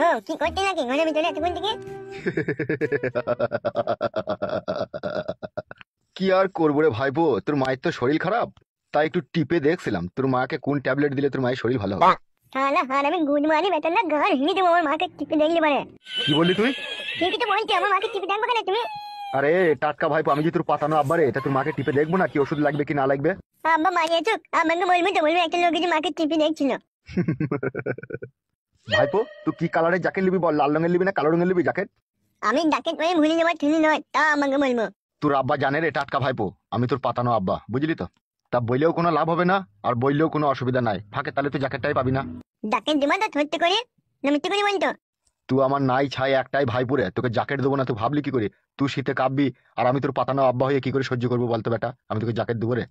ও কি করতে নাকি ঘরের ভিতরে এতক্ষণ থেকে? কি আর করবো রে ভাইপো, তোর মায়ের তো শরীর খারাপ, তাই একটু টিপে দেখছিলাম তোর মাকে কোন ট্যাবলেট দিলে তোর মায়ের শরীর ভালো হবে। শালা হার আমি গুড মারি বেতন না ঘর ভেঙে দেবো আমার মাকে টিপে দেখলে পারে। কি বললি তুই? ঠিকই তো বলছি, আমার মাকে টিপে দেখবো কেন তুমি? আরে টাটকা ভাইপো, আমি যে তোর পাতানো আব্বা রে, এটা তোর মাকে টিপে দেখবো না কি ওষুধ লাগবে কি না লাগবে? আব্বা মারিয়েছো, আমাকে বলবো তো বলবো একটা লোক যে মাকে টিপে দেখছিল। ভাইপো তুই কি কালারের জ্যাকেট নিবি বল, লাল রঙের নিবি না কালো রঙের নিবি জ্যাকেট? আমি ডাকে করে ভুলে যাওয়ার ঠেলি নয়, তা আমাকে বলবো। তোর আব্বা জানে রে টাটকা ভাইপো, আমি তোর পাতানো আব্বা, বুঝলি তো? তা বললেও কোনো লাভ হবে না, আর বললেও কোনো অসুবিধা নাই, ফাঁকে তাহলে তুই জ্যাকেটটাই পাবি না। ডাকে দেবা তো ধরতে করে, না মিথ্যে করে বলতো? তুই আমার নাই ছাই একটাই ভাইপুরে, তোকে জ্যাকেট দেবো না তুই ভাবলি কি করে? তুই শীতে কাঁপবি আর আমি তোর পাতানো আব্বা হয়ে কি করে সহ্য করবো বলতো বেটা, আমি তোকে জ্যাকেট দেবো রে?